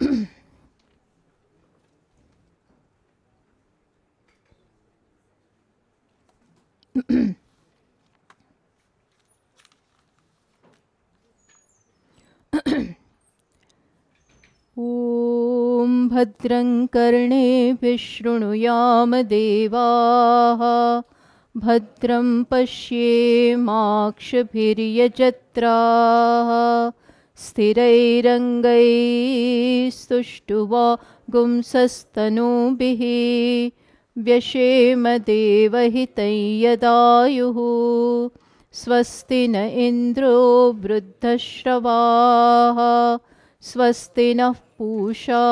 ॐ भद्रं कर्णेभिः शृणुयाम देवाः भद्रं पश्येमाक्षभिर्यजत्राः स्थिरैरङ्गैस्तुष्टुवागुंसस्तनूभिः व्यशेम देवहितं यदायुः स्वस्ति न इन्द्रो वृद्धश्रवाः स्वस्ति नः पूषा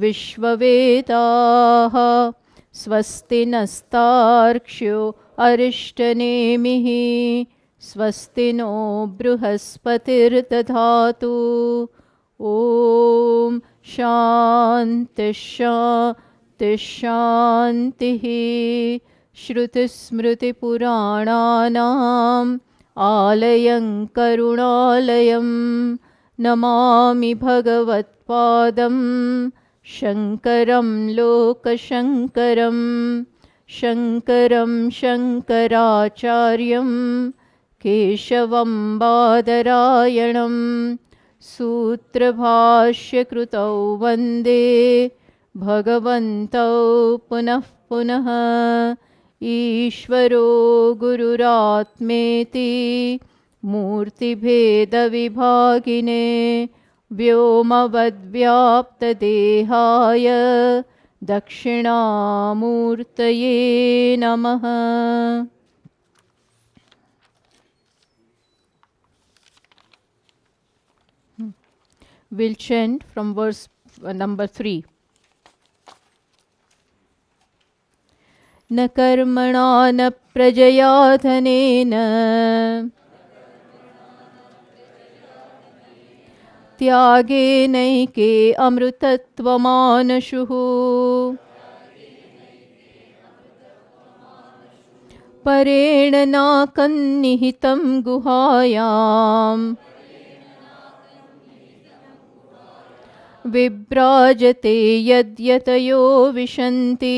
विश्ववेदाः स्वस्ति नस्तार्क्ष्यो अरिष्टनेमिः स्वस्ति नो बृहस्पतिर्दधातु ॐ शान्तिः शान्तिः शान्तिः श्रुतिस्मृतिपुराणानाम् आलयं करुणालयं नमामि भगवत्पादं शङ्करं लोकशङ्करं शङ्करं शङ्कराचार्यं केशवं बादरायणं सूत्रभाष्यकृतौ वन्दे भगवन्तौ पुनः पुनः ईश्वरो गुरुरात्मेति मूर्तिभेदविभागिने व्योमवद्व्याप्तदेहाय दक्षिणामूर्तये नमः। We'll chant from verse number 3. न कर्मणा न प्रजया धनेन त्यागेनैके अमृतत्वमानशुः परेण नाकन्निहितं गुहायाम् विभ्राजते यद्यतयो विशन्ति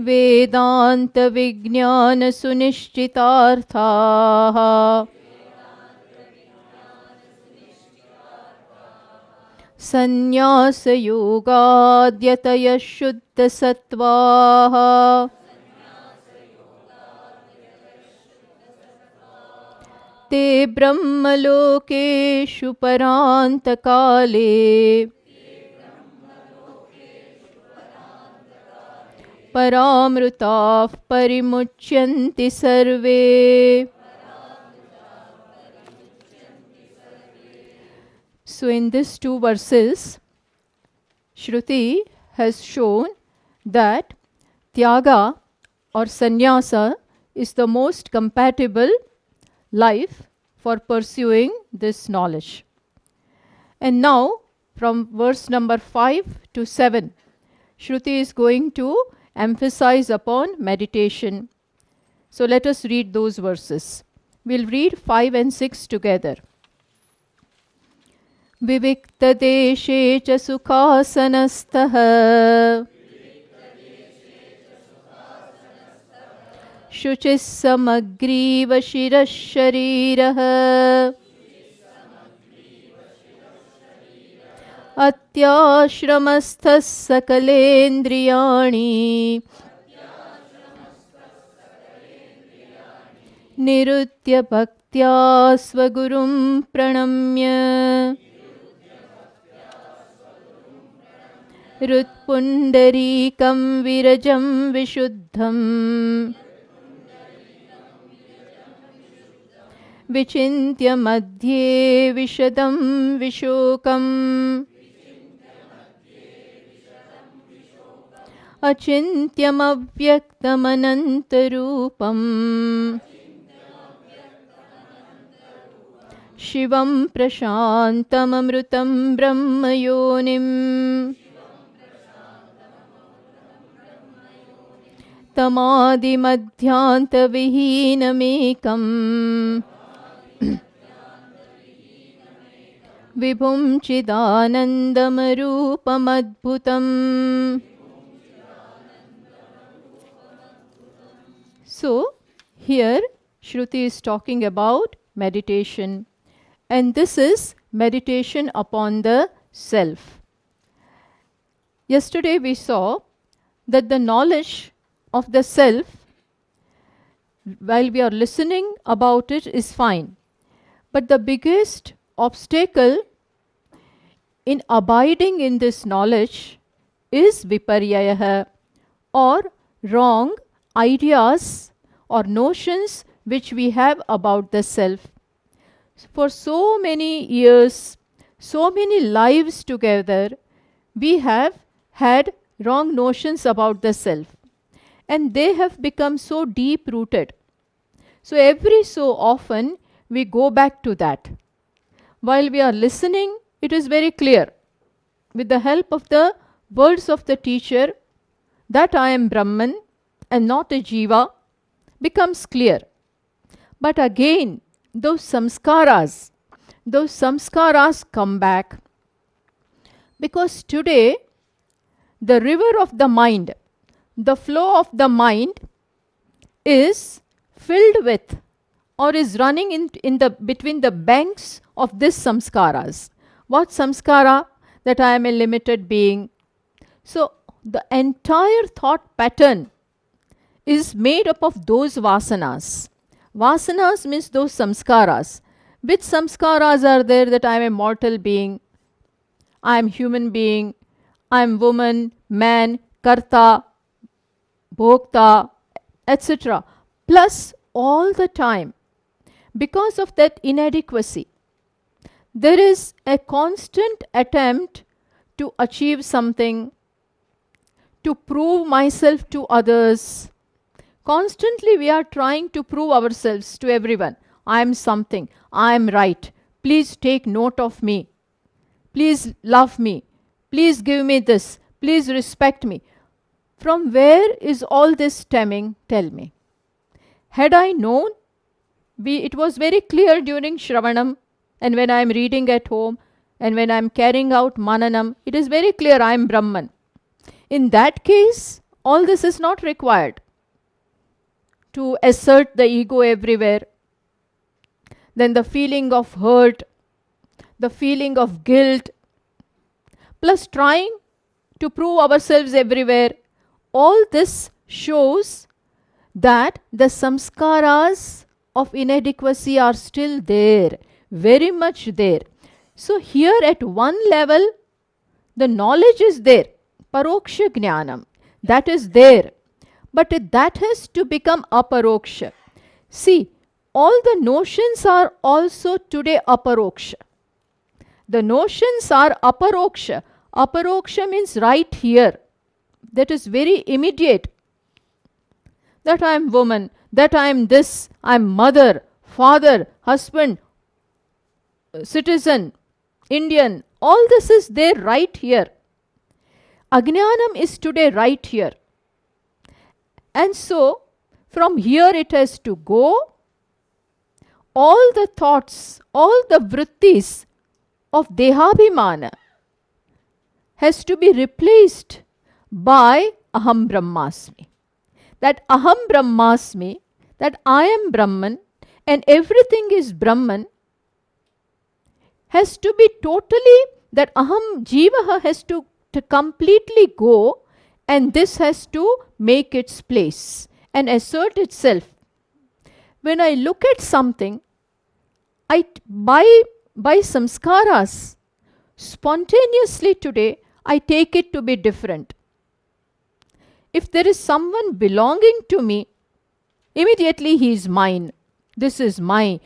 वेदान्तविज्ञानसुनिश्चितार्थाः सन्न्यासयोगाद्यतयः शुद्धसत्त्वाः ते ब्रह्मलोकेषु परान्तकाले परामृताः परिमुच्यन्ति सर्वे So in these two verses, Shruti has shown that Tyaga or Sannyasa is the most compatible life for pursuing this knowledge. And now from verse number 5 to 7, Shruti is going to emphasize upon meditation. So let us read those verses. We'll read 5 and 6 together. Viviktadeshe cha sukhasanastah शुचिः समग्रीव शिरः शरीरः अत्याश्रमस्थः सकलेन्द्रियाणि निरुद्य भक्त्या स्वगुरुं प्रणम्य हृत्पुण्डरीकं विरजं विशुद्धम् विचिन्त्य मध्ये विशदं विशोकम् अचिन्त्यमव्यक्तमनन्तरूपम् शिवं प्रशान्तममृतं ब्रह्मयोनिम् तमादिमध्यान्तविहीनमेकम् Vibhum Chidanandamaroopamadbhutam. So, here Shruti is talking about meditation, and this is meditation upon the self. Yesterday we saw that the knowledge of the self, while we are listening about it, is fine. But the biggest obstacle in abiding in this knowledge is viparyaya, or wrong ideas or notions which we have about the self. For so many years, so many lives together, we have had wrong notions about the self, and they have become so deep rooted. So every so often we go back to that. While we are listening, it is very clear, with the help of the words of the teacher, that I am Brahman and not a Jiva becomes clear. But again, those samskaras come back, because today the river of the mind, the flow of the mind is filled with, or is running in the between the banks of this samskaras. What samskara? That I am a limited being. So the entire thought pattern is made up of those vasanas. Vasanas means those samskaras. Which samskaras are there? That I am a mortal being, I am human being, I am woman, man, karta, bhokta, etc. Plus all the time, because of that inadequacy, there is a constant attempt to achieve something, to prove myself to others. Constantly we are trying to prove ourselves to everyone. I am something, I am right, please take note of me, please love me, please give me this, please respect me. From where is all this stemming? Tell me. Had I known, it was very clear during Shravanam, and when I am reading at home, and when I am carrying out Mananam, it is very clear I am Brahman. In that case, all this is not required to assert the ego everywhere. Then the feeling of hurt, the feeling of guilt, plus trying to prove ourselves everywhere, all this shows that the samskaras of inadequacy are still there, very much there. So here at one level, the knowledge is there, paroksha jnanam, that is there. But that has to become aparoksha. See, all the notions are also today aparoksha. The notions are aparoksha. Aparoksha means right here. That is very immediate. That I am woman, that I am this, I am mother, father, husband, citizen, Indian. All this is there right here. Ajnanam is today right here. And so, from here it has to go. All the thoughts, all the vrittis of Dehabhimana has to be replaced by Aham Brahmasmi. That Aham Brahmasmi, that I am Brahman and everything is Brahman, has to be totally, that Aham Jivaha has to completely go, and this has to make its place and assert itself. When I look at something, by samskaras, spontaneously today, I take it to be different. If there is someone belonging to me, immediately he is mine. This is my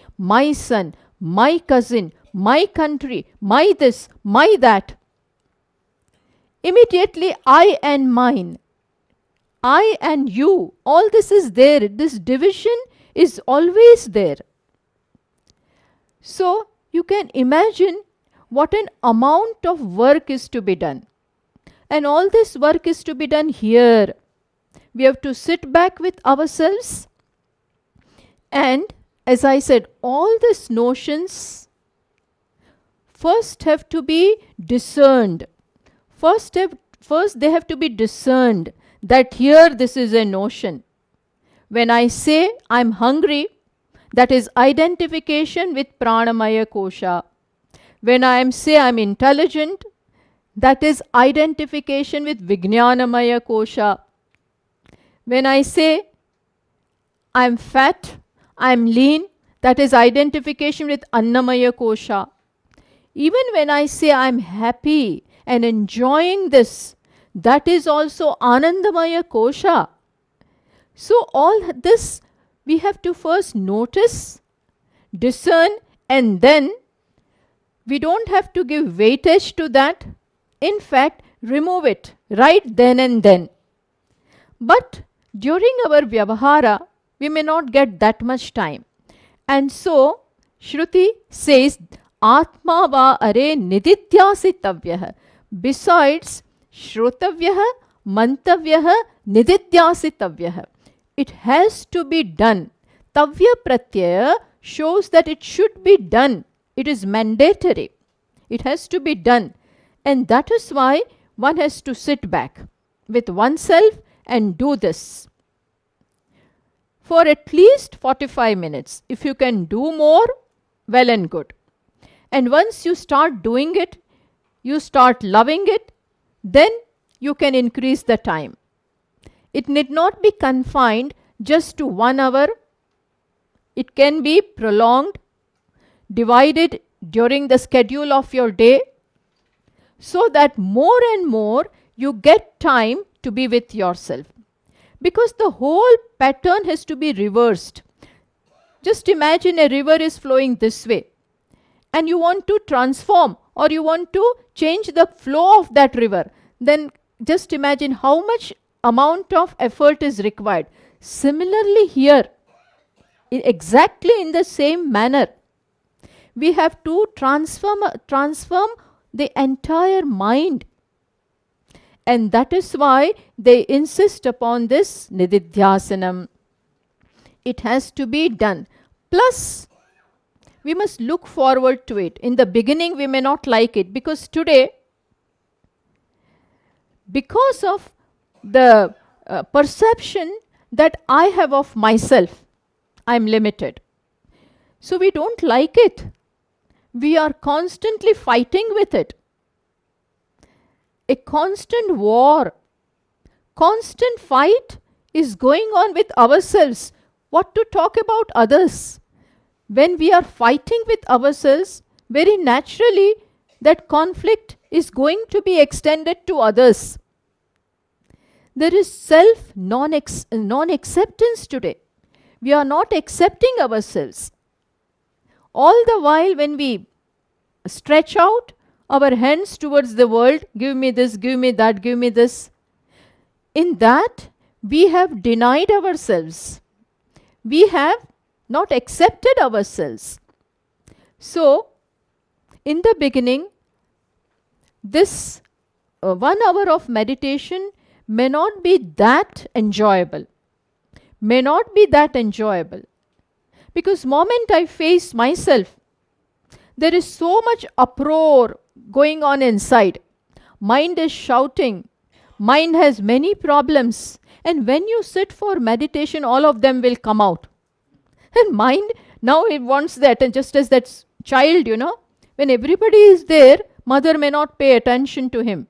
son, my cousin, my country, my this, my that. Immediately I and mine, I and you, all this is there. This division is always there. So you can imagine what an amount of work is to be done. And all this work is to be done here. We have to sit back with ourselves. And as I said, all these notions first have to be discerned. First they have to be discerned that here this is a notion. When I say I'm hungry, that is identification with pranamaya kosha. When I say I'm intelligent, that is identification with vijnanamaya kosha. When I say I'm fat, I'm lean, that is identification with annamaya kosha. Even when I say I'm happy and enjoying this, that is also anandamaya kosha. So all this we have to first notice, discern, and then we don't have to give weightage to that. In fact, remove it right then and then. But during our vyavahara, we may not get that much time. And so, Shruti says, Atma va are nididhyasitavyah. Besides Shrotavyah, Mantavyah, nididhyasitavyah. It has to be done. Tavya pratyaya shows that it should be done. It is mandatory. It has to be done. And that is why one has to sit back with oneself and do this for at least 45 minutes. If you can do more, well and good. And once you start doing it, you start loving it, then you can increase the time. It need not be confined just to 1 hour. It can be prolonged, divided during the schedule of your day, so that more and more you get time to be with yourself. Because the whole pattern has to be reversed. Just imagine a river is flowing this way, and you want to transform or you want to change the flow of that river. Then just imagine how much amount of effort is required. Similarly here, exactly in the same manner, we have to transform the entire mind. And that is why they insist upon this nididhyasanam. It has to be done. Plus, we must look forward to it. In the beginning, we may not like it, because today, because of the perception that I have of myself, I am limited. So we don't like it. We are constantly fighting with it. A constant war, constant fight is going on with ourselves. What to talk about others? When we are fighting with ourselves, very naturally that conflict is going to be extended to others. There is self non-acceptance today. We are not accepting ourselves. All the while when we stretch out our hands towards the world, give me this, give me that, give me this, in that we have denied ourselves. We have not accepted ourselves. So, in the beginning, this 1 hour of meditation may not be that enjoyable. Because moment I face myself, there is so much uproar going on inside. Mind is shouting. Mind has many problems. And when you sit for meditation, all of them will come out. And mind, now it wants that. And just as that child, when everybody is there, mother may not pay attention to him.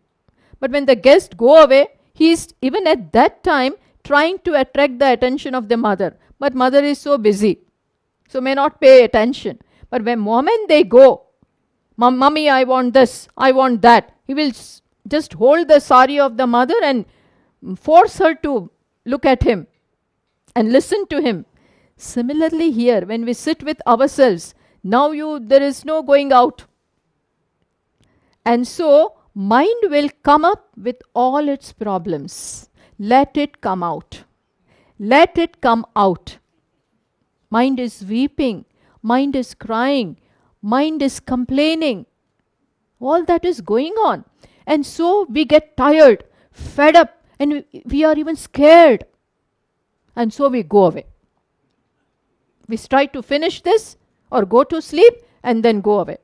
But when the guests go away, he is even at that time trying to attract the attention of the mother. But mother is so busy, so may not pay attention. But when moment they go, Mummy, I want this, I want that, he will just hold the sari of the mother and force her to look at him and listen to him. Similarly here, when we sit with ourselves, now there is no going out. And so, mind will come up with all its problems. Let it come out. Let it come out. Mind is weeping. Mind is crying. Mind is complaining. All that is going on. And so we get tired, fed up, and we are even scared. And so we go away. We try to finish this or go to sleep and then go away.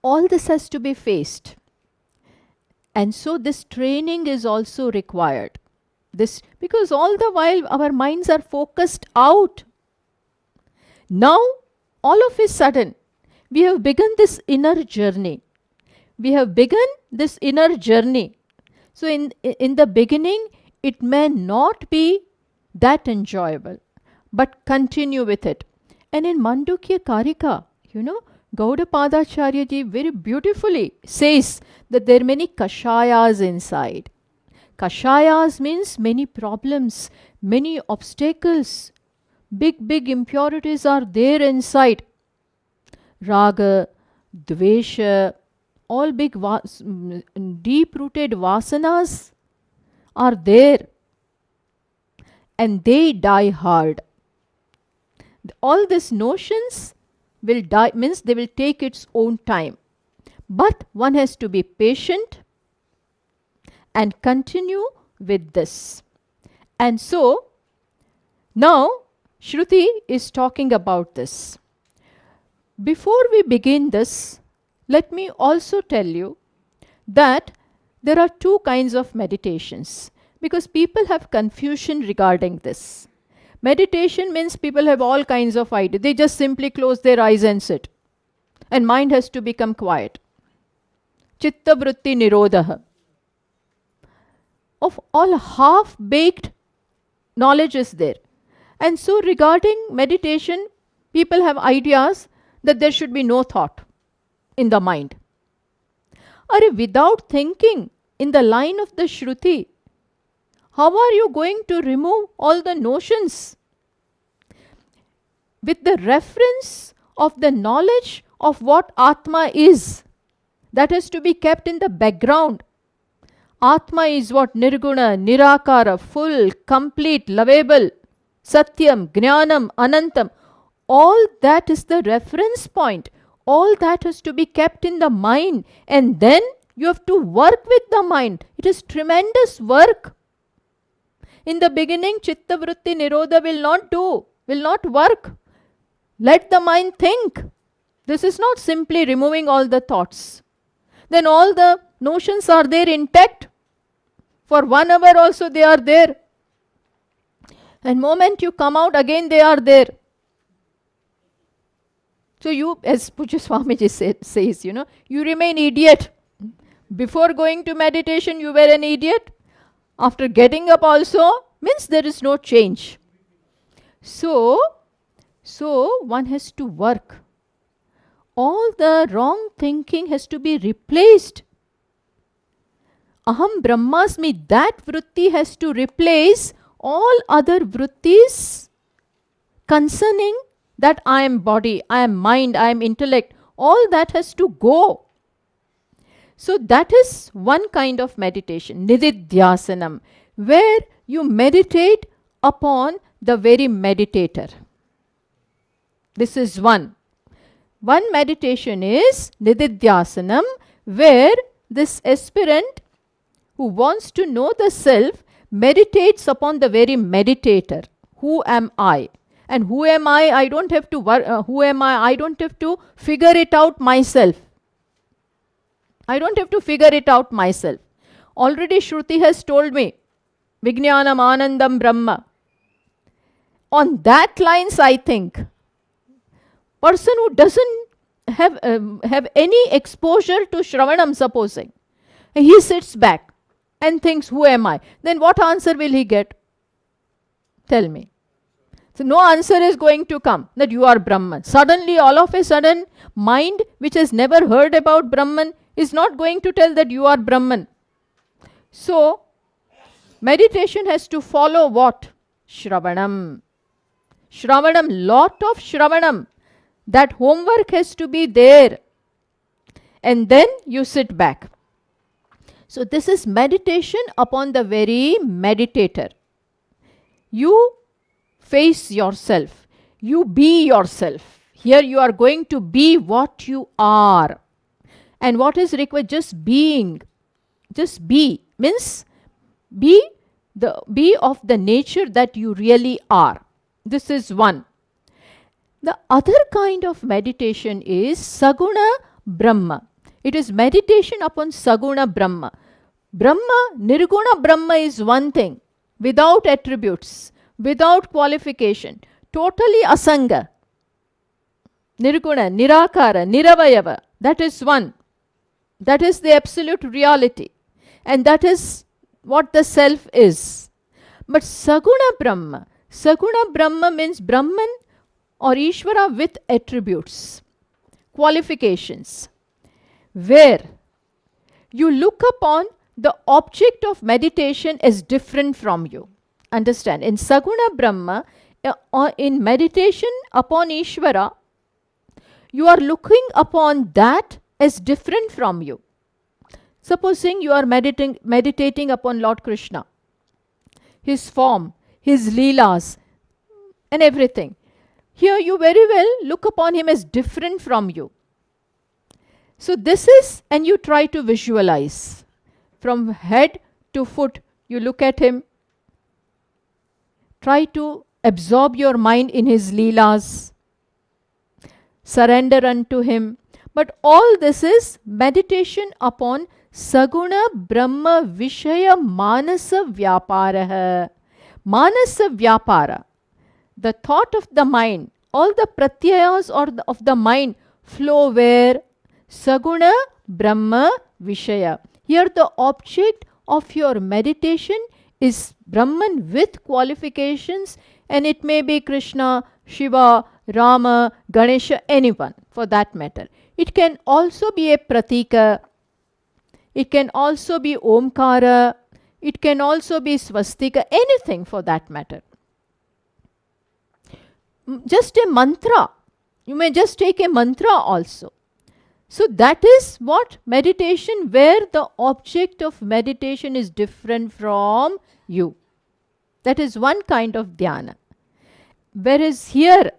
all this has to be faced. And so this training is also required. This, because all the while our minds are focused out. Now, all of a sudden, we have begun this inner journey. So in the beginning, it may not be that enjoyable, but continue with it. And in Mandukya Karika, Gaudapadacharya ji very beautifully says that there are many kashayas inside. Kashayas means many problems, many obstacles, big impurities are there inside. Raga, dvesha, all big deep-rooted vasanas are there, and they die hard. All these notions will die, means they will take its own time. But one has to be patient and continue with this. And so, now Shruti is talking about this. Before we begin this, let me also tell you that there are two kinds of meditations, because people have confusion regarding this. Meditation means people have all kinds of ideas. They just simply close their eyes and sit. And mind has to become quiet. Chitta vritti nirodha. Of all half-baked knowledge is there. And so regarding meditation, people have ideas that there should be no thought in the mind. Without thinking in the line of the Shruti, how are you going to remove all the notions? With the reference of the knowledge of what Atma is, that has to be kept in the background. Atma is what? Nirguna, Nirakara, full, complete, lovable, Satyam, Jnanam, Anantam. All that is the reference point. All that has to be kept in the mind. And then you have to work with the mind. It is tremendous work. In the beginning, Chitta Vritti Nirodha will not work. Let the mind think. This is not simply removing all the thoughts. Then all the notions are there intact. For 1 hour also they are there. And moment you come out, again they are there. So you, as Pujya Swamiji says, you remain idiot. Before going to meditation, you were an idiot. After getting up also, means there is no change. So one has to work. All the wrong thinking has to be replaced. Aham Brahmasmi, that vritti has to replace all other vrittis concerning that I am body, I am mind, I am intellect. All that has to go. So that is one kind of meditation, nididhyasanam, where you meditate upon the very meditator. This is one. One meditation is nididhyasanam, where this aspirant who wants to know the self meditates upon the very meditator. Who am I? And who am I? I don't have to who am I don't have to figure it out myself. Already Shruti has told me, Vijnanam Anandam Brahma. On that lines, I think, person who doesn't have any exposure to Shravanam, supposing, he sits back and thinks, who am I? Then what answer will he get? Tell me. So no answer is going to come that you are Brahman. Suddenly, all of a sudden, mind which has never heard about Brahman is not going to tell that you are Brahman. So, meditation has to follow what? Shravanam. Lot of Shravanam. That homework has to be there. And then you sit back. So this is meditation upon the very meditator. You face yourself. You be yourself. Here you are going to be what you are. And what is required? Just being. Just be. Means be of the nature that you really are. This is one. The other kind of meditation is Saguna Brahma. It is meditation upon Saguna Brahma. Brahma, Nirguna Brahma is one thing, without attributes, without qualification, totally asanga. Nirguna, Nirakara, Niravayava, that is one. That is the absolute reality. And that is what the self is. But Saguna Brahma means Brahman or Ishvara with attributes, qualifications, where you look upon the object of meditation as different from you. Understand? In Saguna Brahma, in meditation upon Ishvara, you are looking upon that as different from you. Supposing you are meditating upon Lord Krishna, his form, his leelas, and everything. Here you very well look upon him as different from you. So this is, and you try to visualize. From head to foot, you look at him. Try to absorb your mind in his leelas. Surrender unto him. But all this is meditation upon Saguna Brahma Vishaya Manasa Vyapara. Manasa Vyapara. The thought of the mind, all the pratyayas of the mind flow where? Saguna Brahma Vishaya. Here the object of your meditation is Brahman with qualifications, and it may be Krishna, Shiva, Rama, Ganesha, anyone for that matter. It can also be a pratika. It can also be Omkara. It can also be Swastika, anything for that matter. Just a mantra. You may just take a mantra also. So that is what meditation, where the object of meditation is different from you. That is one kind of dhyana. Whereas here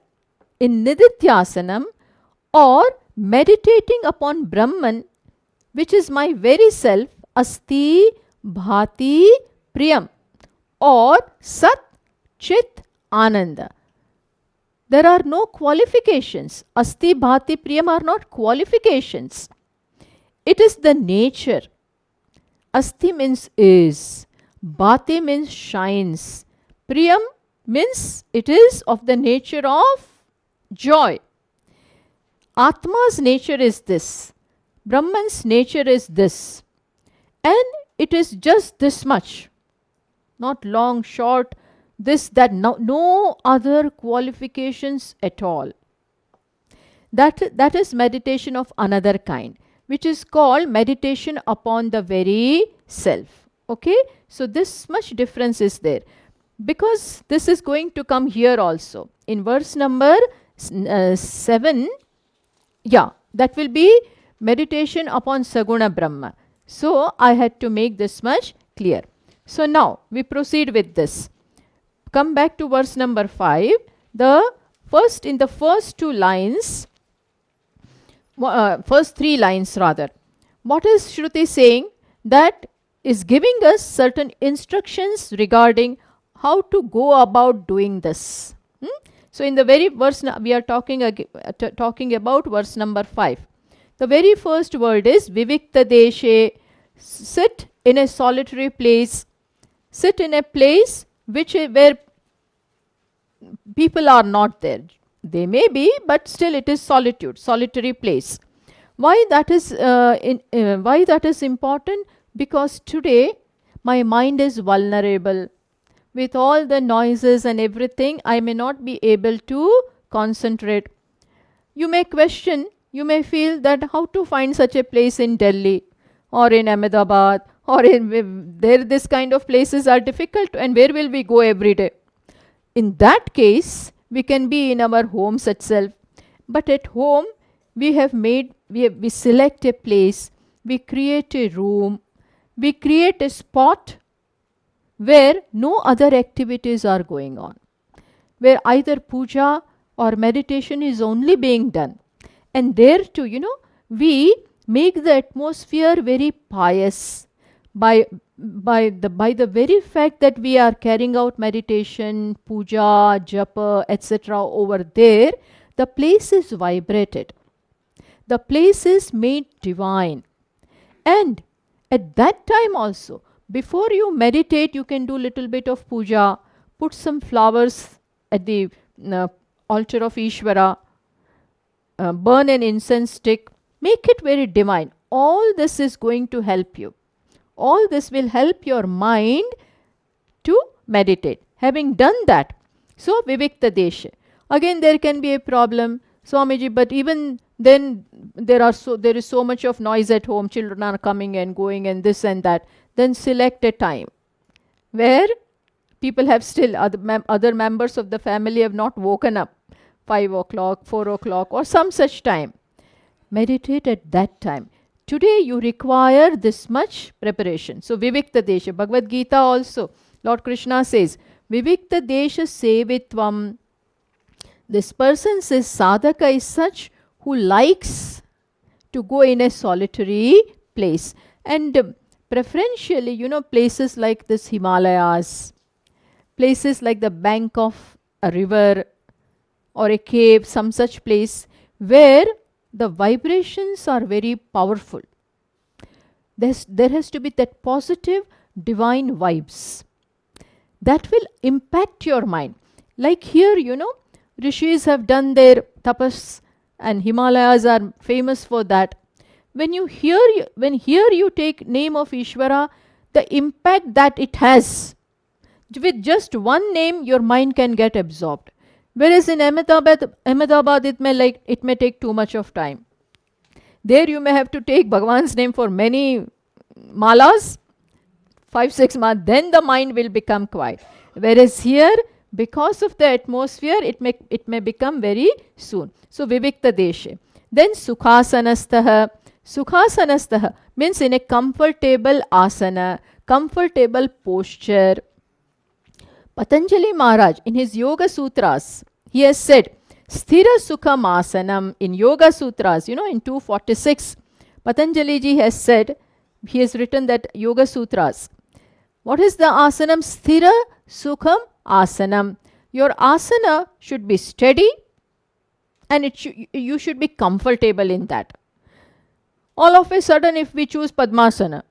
in Nidityasanam, or meditating upon Brahman, which is my very self, Asti Bhati Priyam, or Sat Chit Ananda. There are no qualifications. Asti Bhati Priyam are not qualifications. It is the nature. Asti means is. Bhati means shines. Priyam means it is of the nature of joy. Atma's nature is this. Brahman's nature is this. And it is just this much. Not long, short, this, that, no other qualifications at all. That is meditation of another kind, which is called meditation upon the very self. Okay? So this much difference is there. Because this is going to come here also. In verse number 7, that will be meditation upon Saguna Brahma. So I had to make this much clear. So now we proceed with this. Come back to verse number 5. In the first 2 lines, first 3 lines rather, what is Shruti saying? That is giving us certain instructions regarding how to go about doing this. So in the very verse, we are talking about verse number 5. The very first word is Vivikta Deshe. Sit in a solitary place. Sit in a place where people are not there. They may be, but still it is solitude, solitary place. Why that is important? Because today my mind is vulnerable. With all the noises and everything, I may not be able to concentrate. You may question, you may feel that how to find such a place in Delhi or in Ahmedabad or this kind of places are difficult, and where will we go every day? In that case, we can be in our homes itself. But at home, we select a place, we create a room, we create a spot where no other activities are going on, where either puja or meditation is only being done. And there too, we make the atmosphere very pious by the very fact that we are carrying out meditation, puja, japa, etc. over there. The place is vibrated. The place is made divine. And at that time also, before you meditate, you can do little bit of puja, put some flowers at the uh, altar of Ishvara, burn an incense stick, make it very divine. All this is going to help you. All this will help your mind to meditate. Having done that, so Vivikta Desha. Again, there can be a problem, Swamiji, but even then there is so much of noise at home, children are coming and going and this and that. Then select a time where people have still, other members of the family have not woken up, 5 o'clock, 4 o'clock or some such time. Meditate at that time. Today you require this much preparation. So Vivikta Desha, Bhagavad Gita also, Lord Krishna says, Vivikta Desha Sevitvam. This person says sadhaka is such who likes to go in a solitary place. And preferentially, places like this Himalayas, places like the bank of a river or a cave, some such place where the vibrations are very powerful. There has to be that positive divine vibes that will impact your mind. Like here, rishis have done their tapas and Himalayas are famous for that. When here you take name of Ishvara, the impact that it has, with just one name your mind can get absorbed. Whereas in Ahmedabad it may take too much of time. There you may have to take Bhagavan's name for many malas, 5-6 months, then the mind will become quiet. Whereas here, because of the atmosphere, it may become very soon. So Vivikta Deshe. Then Sukhasanastaha. Sukhasanastaha means in a comfortable asana, comfortable posture. Patanjali Maharaj, in his Yoga Sutras, he has said, Sthira Sukham Asanam. In Yoga Sutras, in 246, Patanjali ji has said, he has written that Yoga Sutras. What is the asanam? Sthira Sukham Asanam. Your asana should be steady and you should be comfortable in that. All of a sudden, if we choose Padmasana,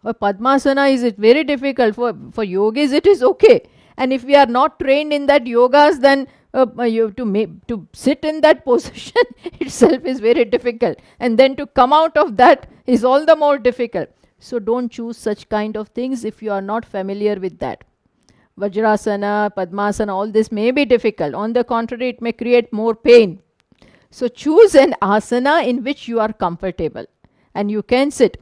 Padmasana is very difficult. For yogis, it is okay. And if we are not trained in that yogas, then you have to sit in that position itself is very difficult. And then to come out of that is all the more difficult. So don't choose such kind of things if you are not familiar with that. Vajrasana, Padmasana, all this may be difficult. On the contrary, it may create more pain. So choose an asana in which you are comfortable. And you can sit.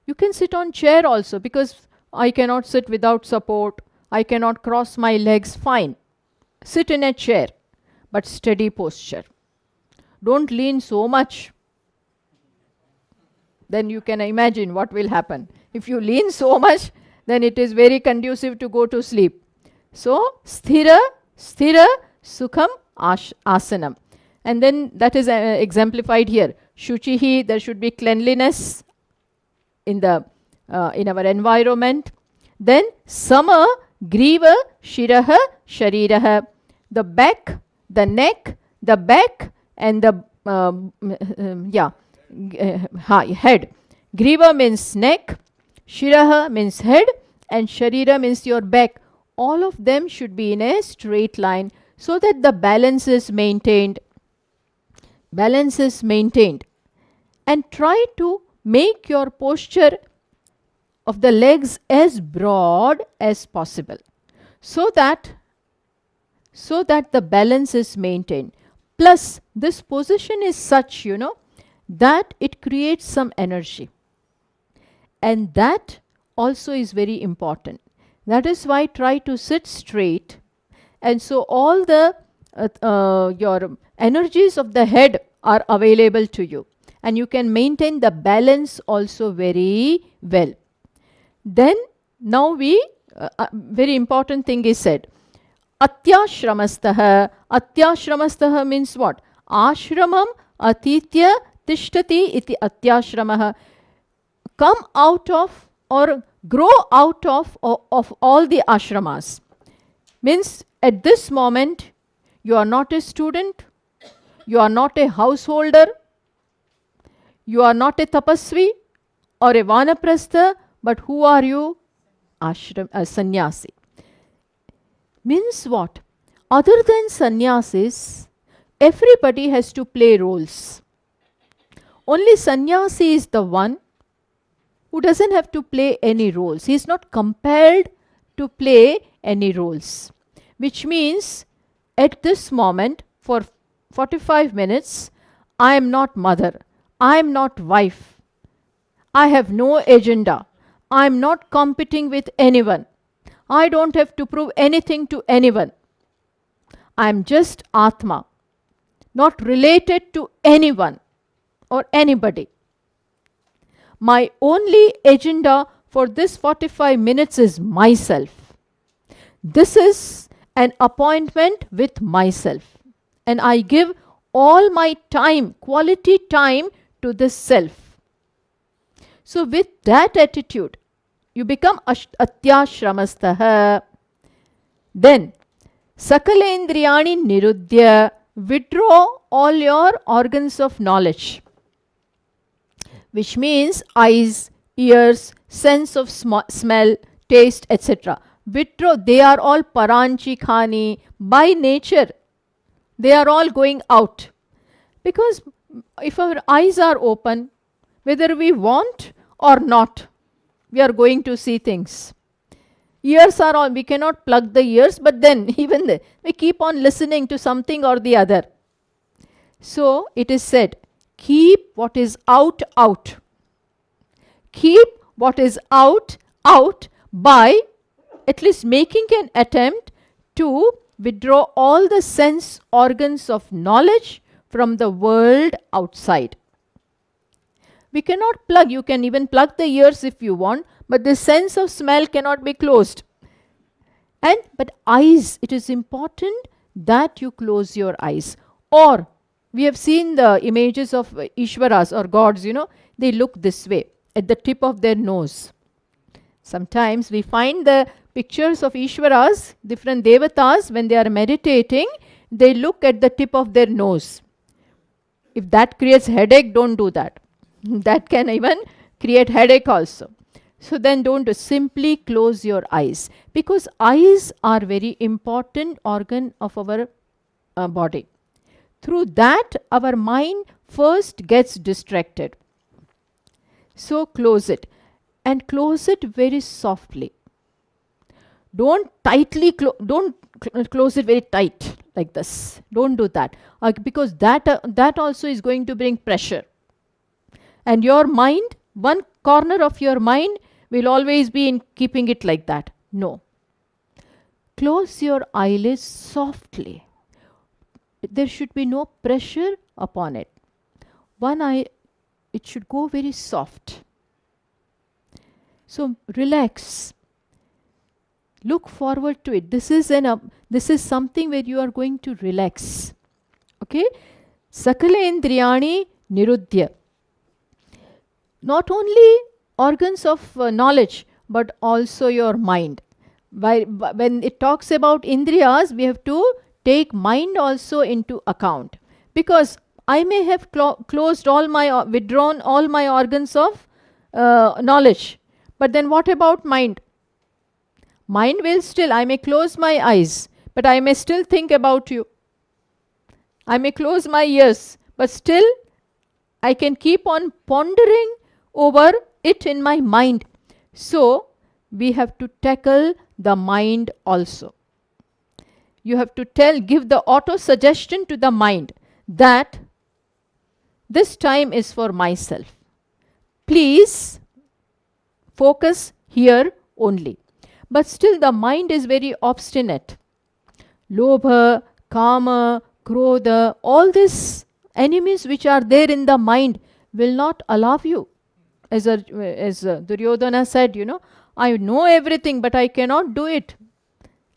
You can sit on chair also, because I cannot sit without support. I cannot cross my legs. Fine. Sit in a chair, but steady posture. Don't lean so much. Then you can imagine what will happen. If you lean so much, then it is very conducive to go to sleep. So, sthira, sukham, asanam. And then that is exemplified here. Shuchihi, there should be cleanliness in our environment. Then sama, griva, shiraha, shariraha. The back, the neck, the back, and the head. Griva means neck, shiraha means head, and sharira means your back. All of them should be in a straight line so that the balance is maintained. Balance is maintained. And try to make your posture of the legs as broad as possible, so that the balance is maintained. Plus, this position is such, that it creates some energy. And that also is very important. That is why try to sit straight. And so all the your energies of the head are available to you. And you can maintain the balance also very well. Then, now very important thing is said. Atyashramastaha. Atyashramastaha means what? Ashramam atitya tishtati iti atyashramaha. Come out of or grow out of all the ashramas. Means at this moment, you are not a student, you are not a householder, You are not a tapasvi or a vanaprastha, but who are you? Ashram, sannyasi. Means what? Other than sannyasis, everybody has to play roles. Only sannyasi is the one who doesn't have to play any roles. He is not compelled to play any roles. Which means at this moment, for 45 minutes, I am not mother, I am not wife, I have no agenda, I am not competing with anyone, I don't have to prove anything to anyone. I am just Atma, not related to anyone or anybody. My only agenda for this 45 minutes is myself. This is an appointment with myself. And I give all my time, quality time, to this self. So with that attitude, you become atyashramastaha. Then, sakalendriyani nirudhya, withdraw all your organs of knowledge. Which means eyes, ears, sense of smell, taste, etc. Withdraw, they are all paranchikhani. By nature, they are all going out. Because if our eyes are open, whether we want or not, we are going to see things. Ears are on, we cannot plug the ears, but then even we keep on listening to something or the other. So it is said, keep what is out, out. Keep what is out, out by at least making an attempt to withdraw all the sense organs of knowledge from the world outside. We cannot plug, you can even plug the ears if you want, but the sense of smell cannot be closed. But eyes, it is important that you close your eyes. Or we have seen the images of Ishwaras or gods, they look this way at the tip of their nose. Sometimes we find the pictures of Ishwaras, different devatas, when they are meditating, they look at the tip of their nose. If that creates headache, don't do that. That can even create headache also. So then don't do, simply close your eyes, because eyes are very important organ of our body. Through that, our mind first gets distracted. So close it, and close it very softly. Don't tightly close it very tight like this. Don't do that, because that also is going to bring pressure. And your mind, one corner of your mind will always be in keeping it like that. No. Close your eyelids softly. There should be no pressure upon it. One eye, it should go very soft. So relax. Look forward to it. This is something where you are going to relax. Okay? Sakalendriyani nirudhya. Not only organs of knowledge, but also your mind. When it talks about indriyas, we have to take mind also into account. Because I may have closed all my, withdrawn all my organs of knowledge. But then what about mind? Mind will still, I may close my eyes, but I may still think about you. I may close my ears, but still I can keep on pondering over it in my mind. So we have to tackle the mind also. You have to give the auto-suggestion to the mind that this time is for myself. Please focus here only. But still the mind is very obstinate. Lobha, Kama, Krodha, all these enemies which are there in the mind will not allow you. As Duryodhana said, I know everything, but I cannot do it.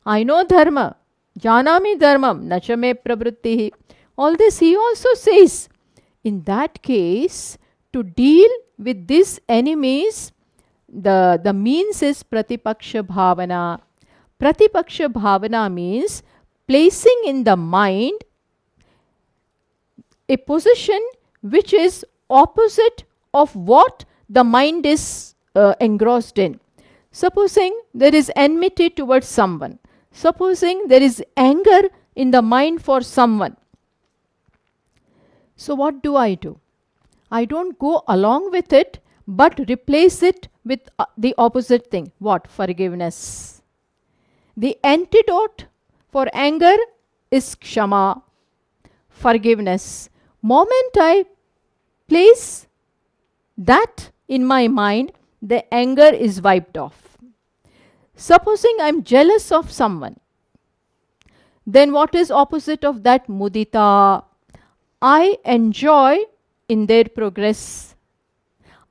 I know dharma. Janami dharmam, nachame pravrittihi. All this he also says. In that case, to deal with these enemies, the means is pratipaksha bhavana. Pratipaksha bhavana means placing in the mind a position which is opposite of what the mind is engrossed in. Supposing there is enmity towards someone, supposing there is anger in the mind for someone. So what do? I don't go along with it, but replace it with the opposite thing. What? Forgiveness. The antidote for anger is kshama, forgiveness. Moment I place that in my mind, the anger is wiped off. Supposing I'm jealous of someone, then what is opposite of that? Mudita. I enjoy in their progress.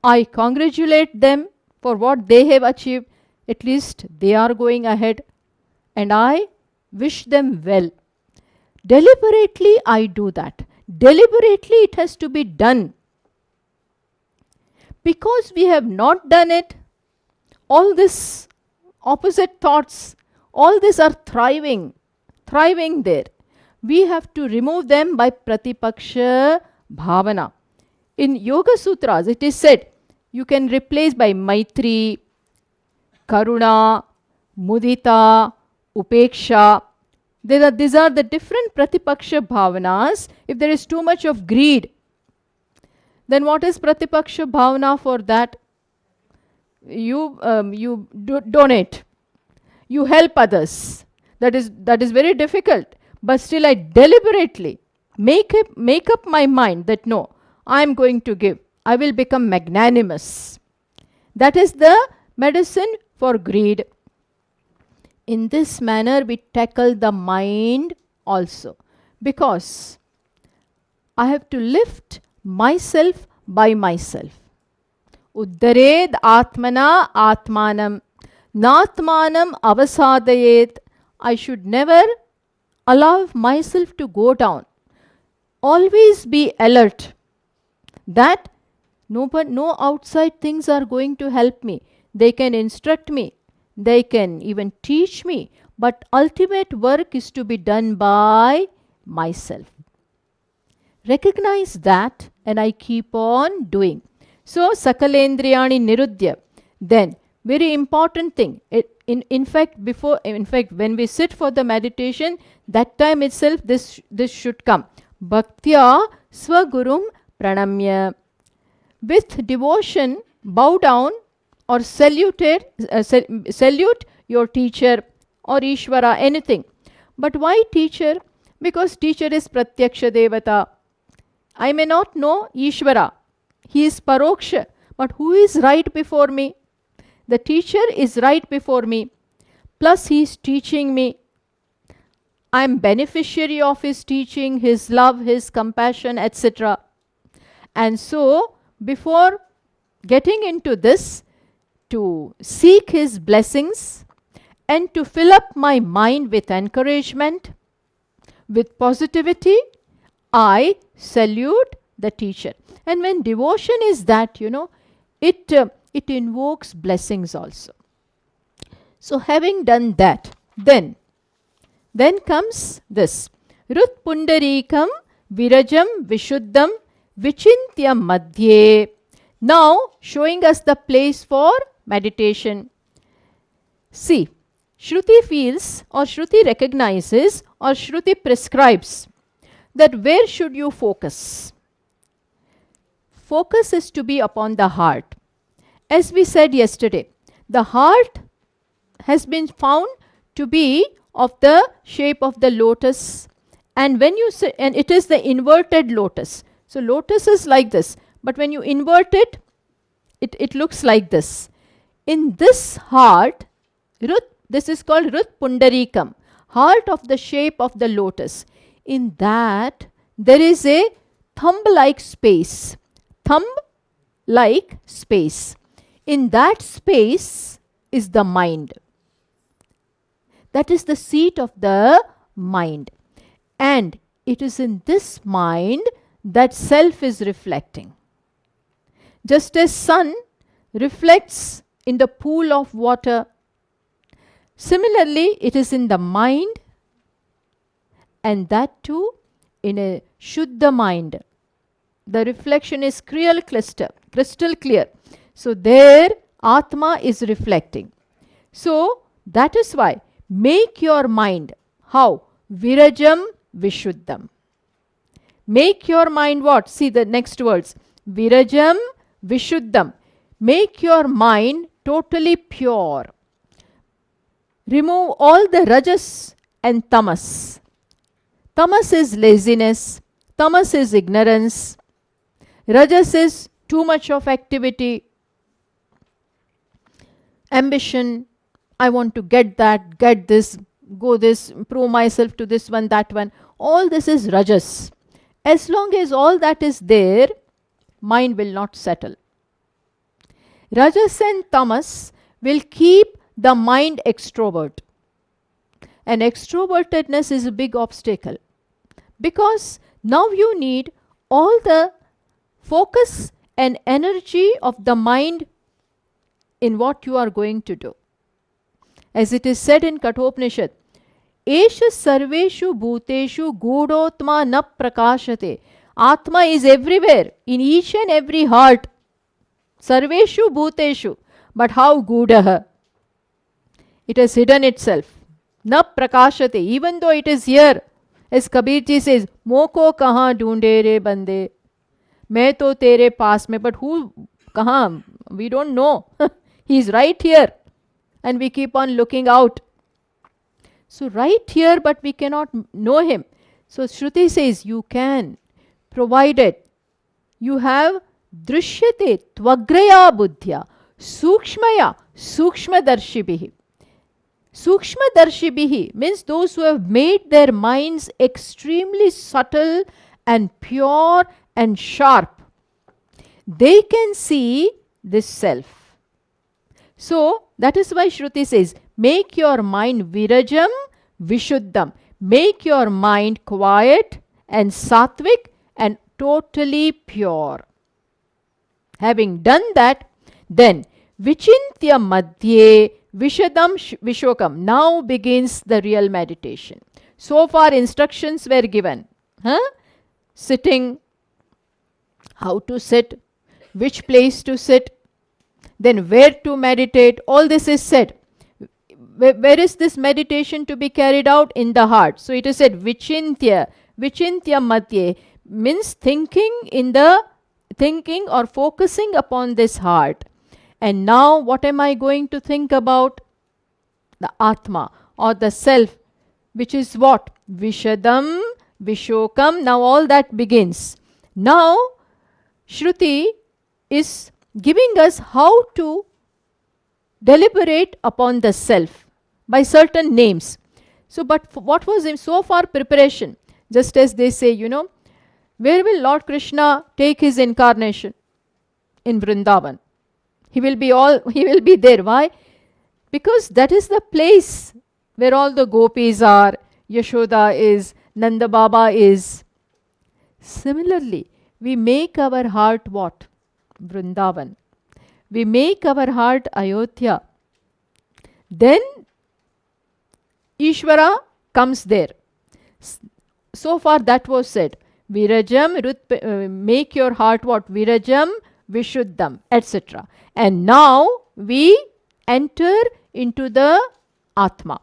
I congratulate them for what they have achieved. At least they are going ahead. And I wish them well. Deliberately I do that. Deliberately it has to be done. Because we have not done it, all these opposite thoughts, all these are thriving there. We have to remove them by pratipaksha bhavana. In Yoga Sutras, it is said, you can replace by Maitri, Karuna, Mudita, Upeksha. These are the different pratipaksha bhavanas. If there is too much of greed, then what is pratipaksha bhavana for that? You donate. You help others. That is very difficult. But still I deliberately make up my mind that no, I am going to give. I will become magnanimous. That is the medicine for greed. In this manner we tackle the mind also. Because I have to lift myself by myself. Uddared atmana atmanam. Natmanam avasadayet. I should never allow myself to go down. Always be alert that no outside things are going to help me. They can instruct me. They can even teach me. But ultimate work is to be done by myself. Recognize that and I keep on doing. So, Sakalendriyani Nirudhya. Then, very important thing. In fact, when we sit for the meditation, that time itself this should come. Bhaktya Swagurum Pranamya. With devotion, bow down or salute your teacher or Ishvara, anything. But why teacher? Because teacher is Pratyaksha Devata. I may not know Ishvara. He is Paroksha. But who is right before me? The teacher is right before me. Plus he is teaching me. I am beneficiary of his teaching, his love, his compassion, etc. And so, before getting into this, to seek his blessings and to fill up my mind with encouragement, with positivity, I salute the teacher. And when devotion is that, it invokes blessings also. So having done that, then comes this. Rut pundarikam virajam vishuddham vichintya madhye. Now showing us the place for meditation. See, Shruti feels or Shruti recognizes or Shruti prescribes that where should you focus? Focus is to be upon the heart. As we said yesterday, the heart has been found to be of the shape of the lotus, and when you say, and it is the inverted lotus. So lotus is like this, but when you invert it, it looks like this. In this heart, this is called Rut Pundarikam, heart of the shape of the lotus. In that, there is a thumb-like space. Thumb-like space. In that space is the mind. That is the seat of the mind. And it is in this mind that self is reflecting. Just as sun reflects in the pool of water, similarly it is in the mind, and that too in a Shuddha mind. The reflection is crystal clear. So there Atma is reflecting. So that is why make your mind how? Virajam Vishuddham. Make your mind what? See the next words. Virajam Vishuddham. Make your mind totally pure. Remove all the rajas and tamas. Tamas is laziness. Tamas is ignorance. Rajas is too much of activity, ambition. I want to get that, get this, go this, prove myself to this one, that one. All this is rajas. As long as all that is there, mind will not settle. Rajas and tamas will keep the mind extrovert. And extrovertedness is a big obstacle, because now you need all the focus and energy of the mind in what you are going to do. As it is said in Kathopanishad, Esha sarveshu bhuteshu gudotma na prakashate. Atma is everywhere, in each and every heart. Sarveshu bhuteshu. But how gudaha? It has hidden itself. Na prakashate. Even though it is here, as Kabirji says, Moko kahan dhoonde re bande. Main to tere paas mein. But who, kahan? We don't know. He is right here. And we keep on looking out. So right here, but we cannot know him. So Shruti says, you can, provided you have drishyate tvagraya buddhya sukshmaya sukshmadarshibihi. Sukshmadarshibihi means those who have made their minds extremely subtle and pure and sharp. They can see this self. So that is why Shruti says, make your mind virajam vishuddham. Make your mind quiet and sattvic and totally pure. Having done that, then vichintya madhye vishadam vishokam. Now begins the real meditation. So far instructions were given. Sitting, how to sit, which place to sit, then where to meditate, all this is said. Where is this meditation to be carried out? In the heart. So it is said, vichintya madhye means thinking or focusing upon this heart. And now what am I going to think about? The Atma or the self, which is what? Vishadam, Vishokam. Now all that begins. Now Shruti is giving us how to deliberate upon the self by certain names. So, but what was in so far preparation? Just as they say, where will Lord Krishna take his incarnation? In Vrindavan. He will be there. Why? Because that is the place where all the gopis are, Yashoda is, Nanda Baba is. Similarly, we make our heart what? Vrindavan. We make our heart Ayodhya. Then Ishvara comes there. So far that was said. Virajam, make your heart what? Virajam, Vishuddham, etc. And now we enter into the Atma.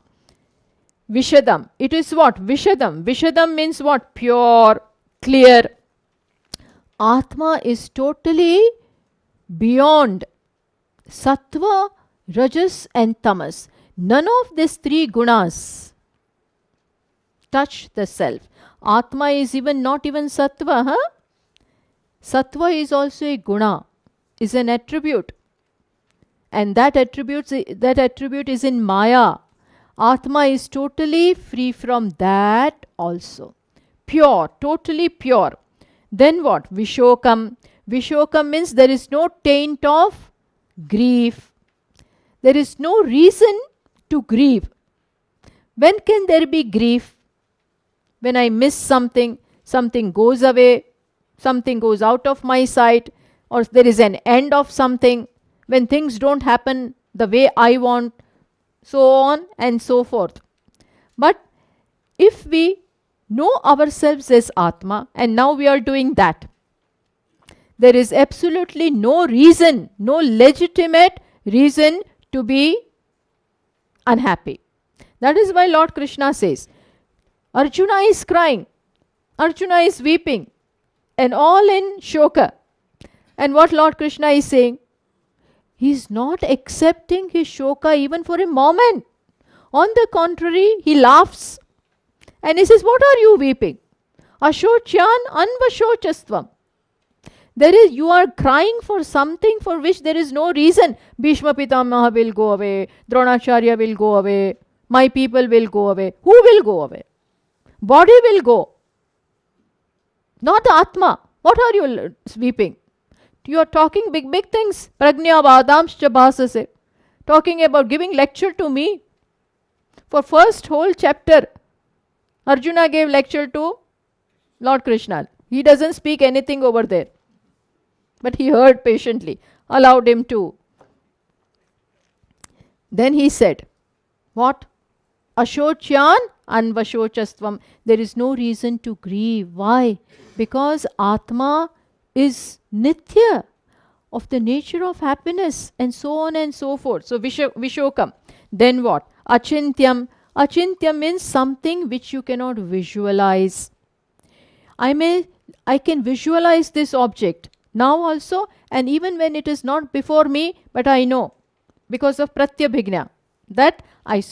Vishadam. It is what? Vishadam. Vishadam means what? Pure, clear. Atma is totally beyond Sattva, Rajas and Tamas. None of these three gunas touch the self. Atma is not even Sattva. Sattva is also a guna, is an attribute. And that attribute is in Maya. Atma is totally free from that also. Pure, totally pure. Then what? Vishokam. Vishokam means there is no taint of grief. There is no reason to grieve. When can there be grief? When I miss something, something goes away, something goes out of my sight, or there is an end of something, when things don't happen the way I want, so on and so forth. But if we know ourselves as Atma, and now we are doing that, There is absolutely no reason, no legitimate reason to be unhappy. That is why Lord Krishna says, Arjuna is crying, Arjuna is weeping, and all in shoka. And what Lord Krishna is saying? He is not accepting his shoka even for a moment. On the contrary, he laughs and he says, what are you weeping? Ashocyan anvashochastvam. You are crying for something for which there is no reason. Bhishma Pitamaha will go away, Dronacharya will go away, my people will go away. Who will go away? Body will go, not Atma. What are you weeping? You are talking big things. Prajna vadamscha bhasase. Talking about giving lecture to me. For first whole chapter, Arjuna gave lecture to Lord Krishna. He doesn't speak anything over there. But he heard patiently, allowed him to. Then he said, what? Ashocyan anvashochastvam. There is no reason to grieve. Why? Because Atma is nitya, of the nature of happiness, and so on and so forth. So Vishokam. Then what? Achintyam. Achintya means something which you cannot visualize. I can visualize this object now also, and even when it is not before me, but I know because of pratyabhigna that I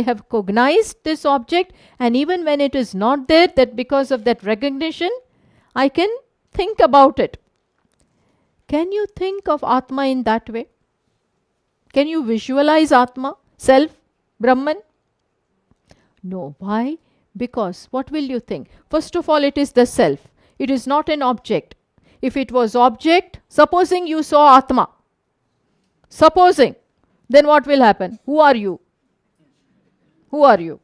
have cognized this object, and even when it is not there, that because of that recognition, I can think about it. Can you think of Atma in that way? Can you visualize Atma, self, Brahman? No. Why? Because what will you think? First of all, it is the self. It is not an object. If it was object, supposing you saw Atma, supposing, then what will happen? Who are you? Who are you?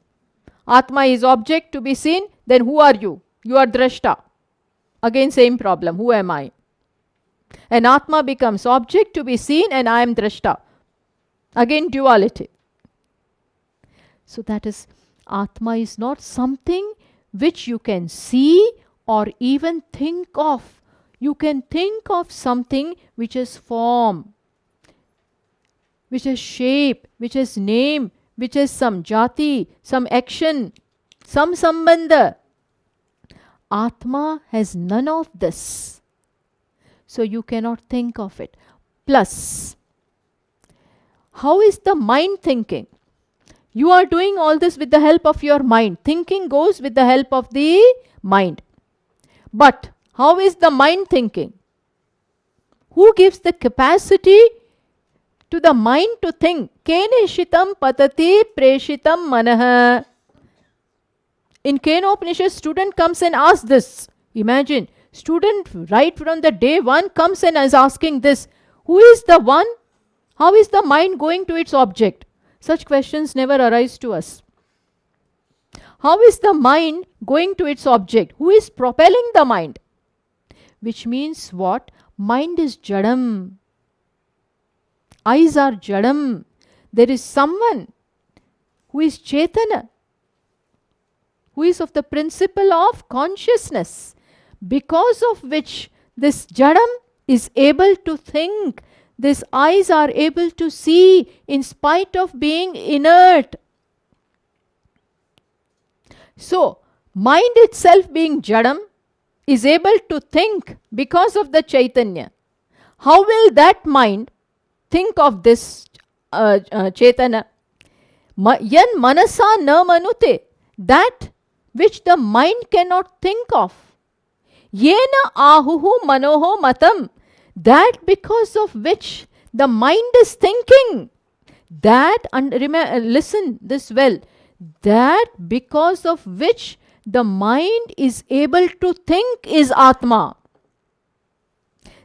Atma is object to be seen, then who are you? You are drashta. Again same problem. Who am I? And Atma becomes object to be seen, and I am drashta. Again duality. So that is, Atma is not something which you can see or even think of. You can think of something which is form, which is shape, which is name, which is some jati, some action, some sambandha. Atma has none of this. So you cannot think of it. Plus, how is the mind thinking? You are doing all this with the help of your mind. Thinking goes with the help of the mind. But how is the mind thinking? Who gives the capacity to the mind to think? Keneshitam patati preshitam manaha. In Kenopanishad, student comes and asks this. Imagine, student right from the day one comes and is asking this. Who is the one? How is the mind going to its object? Such questions never arise to us. How is the mind going to its object? Who is propelling the mind? Which means what? Mind is jadam. Eyes are jadam. There is someone who is Chaitana, who is of the principle of consciousness, because of which this jadam is able to think. These eyes are able to see in spite of being inert. So, mind itself being jadam is able to think because of the Chaitanya. How will that mind think of this Chaitana? Yan manasa na manute. That which the mind cannot think of. Yena ahuhu manoho matam. That because of which the mind is thinking. That, and listen this well, that because of which the mind is able to think is Atma.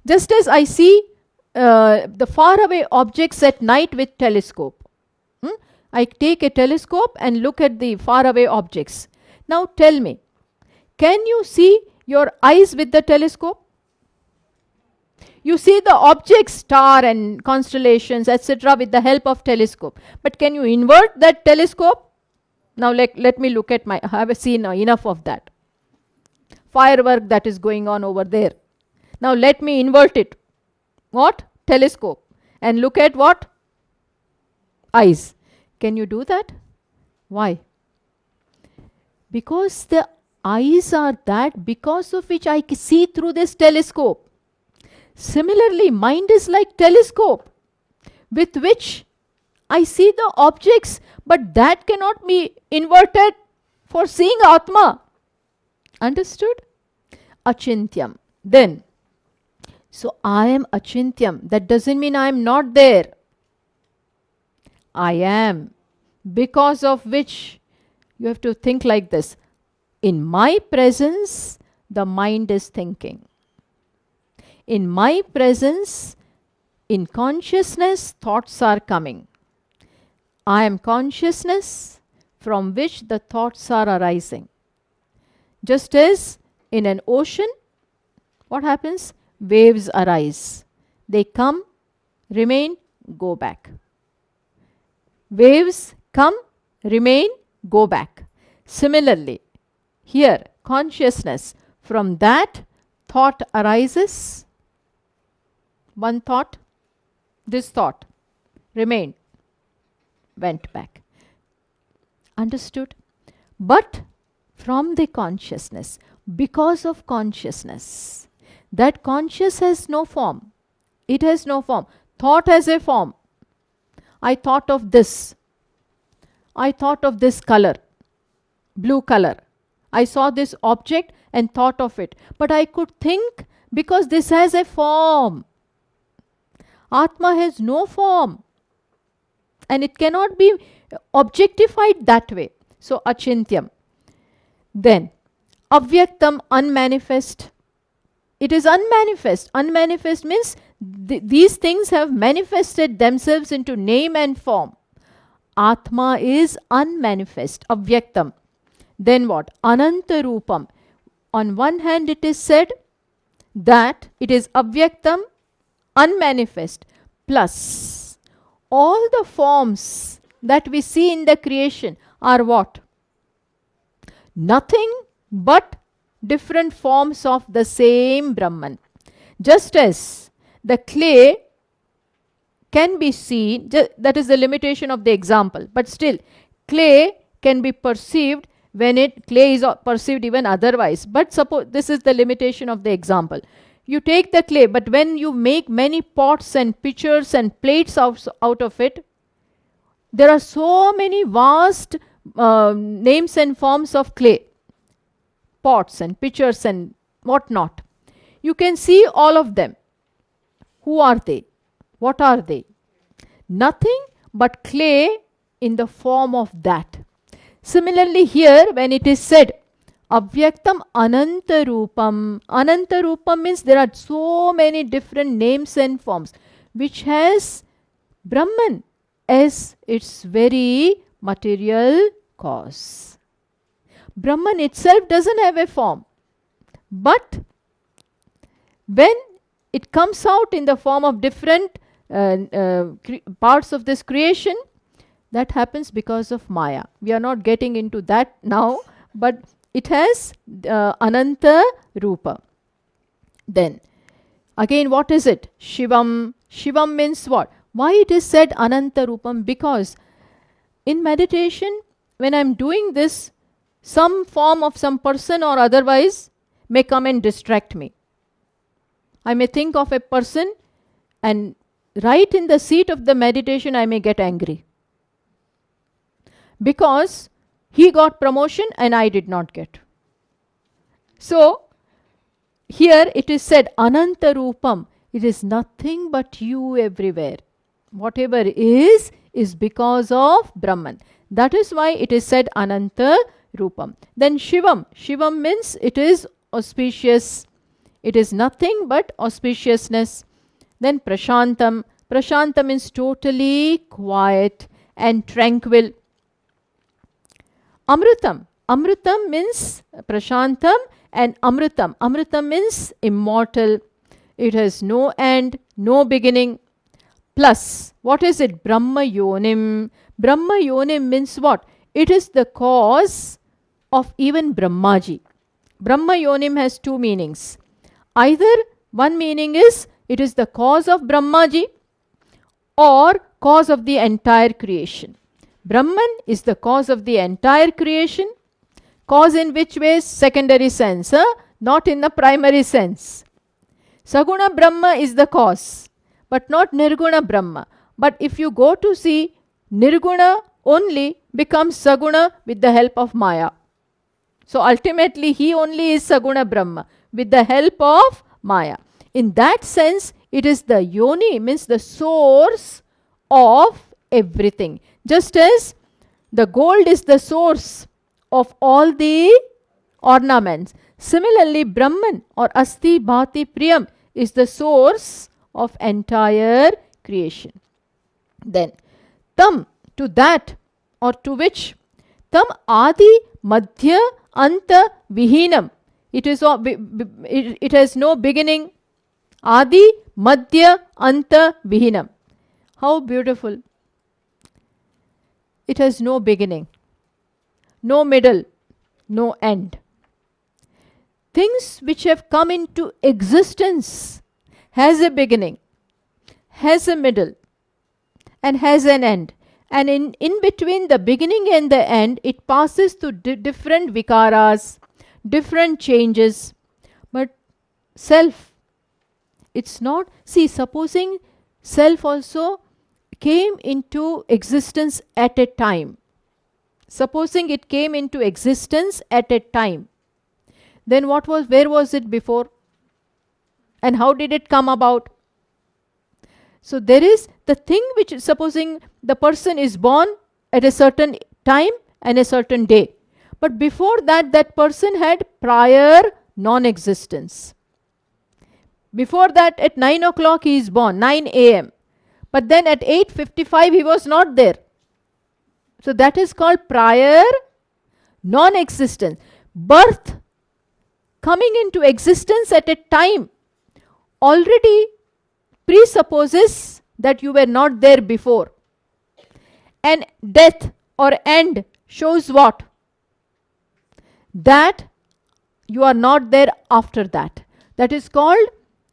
Just as I see the faraway objects at night with telescope. I take a telescope and look at the faraway objects. Now tell me, can you see your eyes with the telescope? You see the objects, star and constellations, etc. with the help of telescope. But can you invert that telescope? Now let me look at I have seen enough of that. Firework that is going on over there. Now let me invert it. What? Telescope. And look at what? Eyes. Can you do that? Why? Because the eyes are that because of which I see through this telescope. Similarly, mind is like telescope with which I see the objects, but that cannot be inverted for seeing Atma. Understood? Achintyam. Then, so I am achintyam. That doesn't mean I am not there. I am. Because of which you have to think like this. In my presence, the mind is thinking. In my presence, in consciousness, thoughts are coming. I am consciousness from which the thoughts are arising. Just as in an ocean, what happens? Waves arise. They come, remain, go back. Waves come, remain, go back. Similarly, here, consciousness, from that thought arises. One thought, this thought remained, went back. Understood? But from the consciousness, because of consciousness, that conscious has no form. It has no form. Thought has a form. I thought of this. I thought of this color, blue color. I saw this object and thought of it. But I could think because this has a form. Atma has no form. And it cannot be objectified that way. So, achintyam. Then, avyaktam, unmanifest. It is unmanifest. Unmanifest means these things have manifested themselves into name and form. Atma is unmanifest, avyaktam. Then what? Ananta rupam. On one hand, it is said that it is avyaktam, unmanifest, plus all the forms that we see in the creation are what? Nothing but different forms of the same Brahman. Just as the clay can be seen, that is the limitation of the example, but still clay can be perceived when clay is perceived even otherwise. But suppose this is the limitation of the example. You take the clay, but when you make many pots and pitchers and plates out of it, there are so many vast names and forms of clay, pots and pitchers and whatnot. You can see all of them. Who are they? What are they? Nothing but clay in the form of that. Similarly here, when it is said, avyaktam ananta rupam. Ananta rupam means there are so many different names and forms, which has Brahman as its very material cause. Brahman itself doesn't have a form. But when it comes out in the form of different parts of this creation, that happens because of Maya. We are not getting into that now, but it has Ananta Rupa. Then, again, what is it? Shivam. Shivam means what? Why it is said Ananta Rupam? Because in meditation, when I am doing this, some form of some person or otherwise may come and distract me. I may think of a person, and right in the seat of the meditation, I may get angry. Because he got promotion and I did not get. So, here it is said, Ananta Rupam. It is nothing but you everywhere. Whatever is because of Brahman. That is why it is said Ananta Rupam. Then Shivam. Shivam means it is auspicious. It is nothing but auspiciousness. Then Prashantam. Prashantam means totally quiet and tranquil. Amrutam. Amrutam means Prashantam and Amrutam. Amrutam means immortal. It has no end, no beginning. Plus, what is it? Brahma Yonim. Brahma Yonim means what? It is the cause of even Brahmaji. Brahma Yonim has two meanings. Either One meaning is it is the cause of Brahmaji or cause of the entire creation. Brahman is the cause of the entire creation. Cause in which way? Secondary sense, not in the primary sense. Saguna Brahma is the cause, but not Nirguna Brahma. But if you go to see, Nirguna only becomes Saguna with the help of Maya. So ultimately he only is Saguna Brahma with the help of Maya. In that sense, it is the yoni, means the source of everything. Just as the gold is the source of all the ornaments. Similarly, Brahman or Asti Bhati Priyam is the source of entire creation. Then, tam, to that or to which, tam adi madhya anta vihinam. It has no beginning. Adi madhya anta vihinam. How beautiful. It has no beginning, no middle, no end. Things which have come into existence has a beginning, has a middle, and has an end. And in between the beginning and the end, it passes to different vikaras, different changes. But self, it's not. See, supposing self also came into existence at a time. Supposing it came into existence at a time, then where was it before? And how did it come about? So there is the thing which, supposing the person is born at a certain time and a certain day. But before that, that person had prior non-existence. Before that, at 9 o'clock he is born, 9 a.m. But then at 8:55 he was not there. So that is called prior non-existence. Birth, coming into existence at a time, already presupposes that you were not there before. And death or end shows what? That you are not there after that. That is called,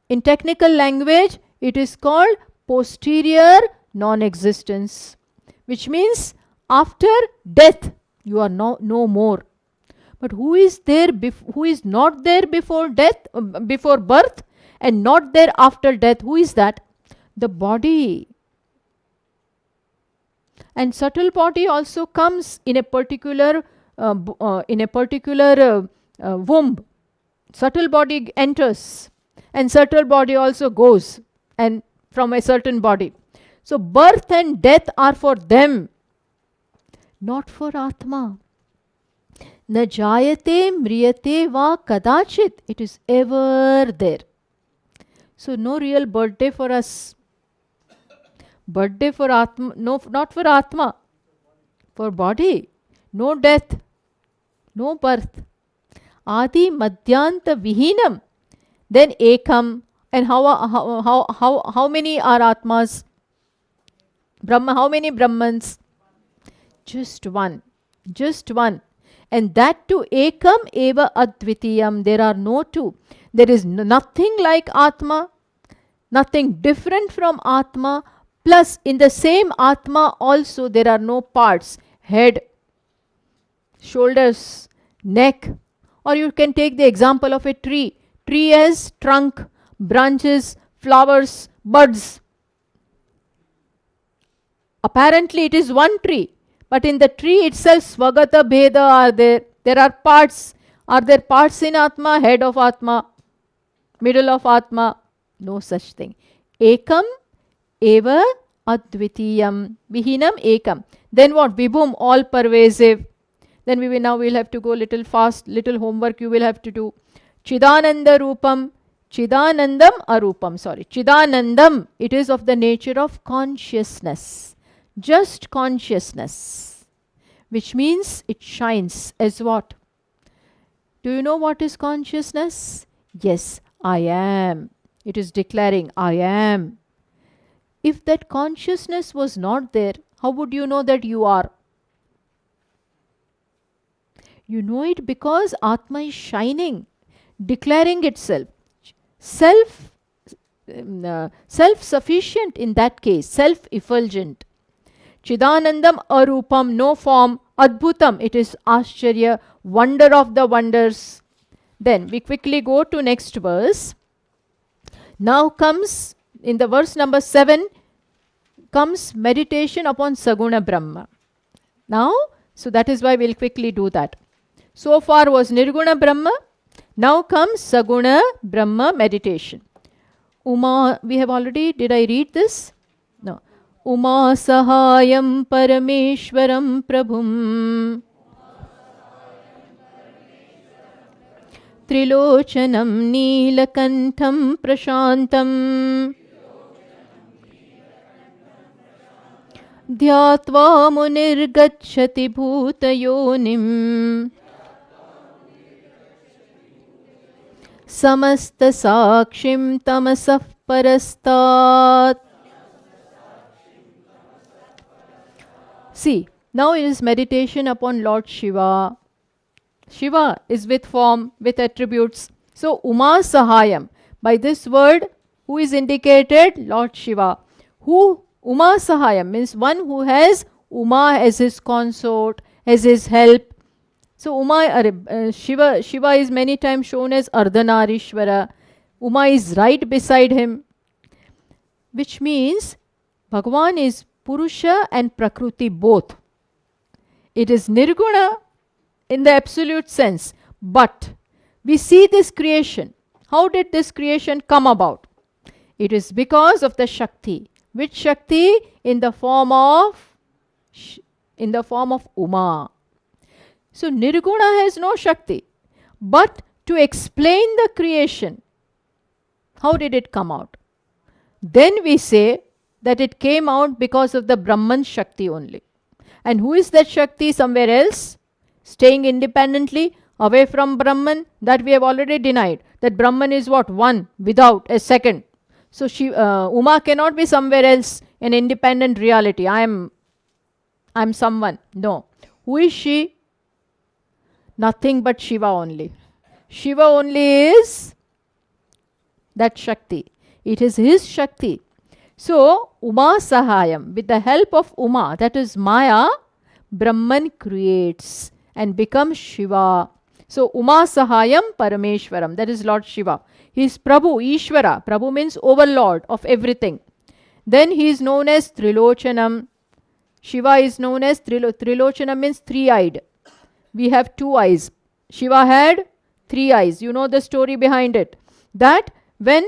in technical language, it is called posterior non-existence, which means after death you are no more. But who is there? Who is not there before death, before birth, and not there after death? Who is that? The body. And subtle body also comes in a particular womb. Subtle body enters, and subtle body also goes, and from a certain body. So birth and death are for them, not for Atma. Na jayate mriyate va kadachit. It is ever there. So no real birthday for us. Birthday for Atma, no, not for Atma. For body. No death, no birth. Adi madhyanta vihinam. Then ekam. And how many are Atmas? Brahma, how many Brahmans? Just one. Just one. And that too, ekam eva advitiyam. There are no two. There is nothing like Atma, nothing different from Atma. Plus, in the same Atma also there are no parts. Head, shoulders, neck. Or you can take the example of a tree. Tree has trunk, branches, flowers, buds. Apparently it is one tree. But in the tree itself, Svagata Bheda are there. There are parts. Are there parts in Atma? Head of Atma, middle of Atma? No such thing. Ekam eva advitiyam. Vihinam ekam. Then what? Vibhum, all pervasive. Then we'll have to go little fast, little homework you will have to do. Chidananda Rupam. Chidanandam Arupam. Sorry. Chidanandam. It is of the nature of consciousness. Just consciousness. Which means it shines as what? Do you know what is consciousness? Yes, I am. It is declaring, I am. If that consciousness was not there, how would you know that you are? You know it because Atma is shining, declaring itself. self-sufficient in that case, self-effulgent. Chidanandam arupam, no form. Adbhutam, it is Ascharya, wonder of the wonders. Then we quickly go to next verse. Now comes, in the verse number 7, comes meditation upon Saguna Brahma. Now, so that is why we'll quickly do that. So far was Nirguna Brahma. Now comes Saguna Brahma meditation. Uma, we have already, did I read this? No. Uma Sahayam Parameshwaram Prabhum Trilochanam Neelakantham Prashantam Adhyatma Munirgacchati Bhutayonim Samasta Sakshim Tamasah Parastat. See, now it is meditation upon Lord Shiva. Shiva is with form, with attributes. So, Uma Sahayam. By this word, who is indicated? Lord Shiva. Who? Uma Sahayam means one who has Uma as his consort, as his help. So, Shiva is many times shown as Ardhanarishwara. Uma is right beside him, which means Bhagavan is Purusha and Prakriti both. It is Nirguna in the absolute sense. But we see this creation. How did this creation come about? It is because of the Shakti. Which Shakti? In the form of Uma. So Nirguna has no Shakti. But to explain the creation, how did it come out? Then we say that it came out because of the Brahman Shakti only. And who is that Shakti? Somewhere else, staying independently away from Brahman. That we have already denied. That Brahman is what? One, without a second. So Uma cannot be somewhere else, an independent reality. I am someone. No. Who is she? Nothing but Shiva only. Shiva only is that Shakti. It is his Shakti. So, Uma Sahayam, with the help of Uma, that is Maya, Brahman creates and becomes Shiva. So, Uma Sahayam Parameshwaram, that is Lord Shiva. He is Prabhu, Ishvara. Prabhu means overlord of everything. Then he is known as Trilochanam. Shiva is known as Trilochanam means three-eyed. We have two eyes. Shiva had three eyes. You know the story behind it. That when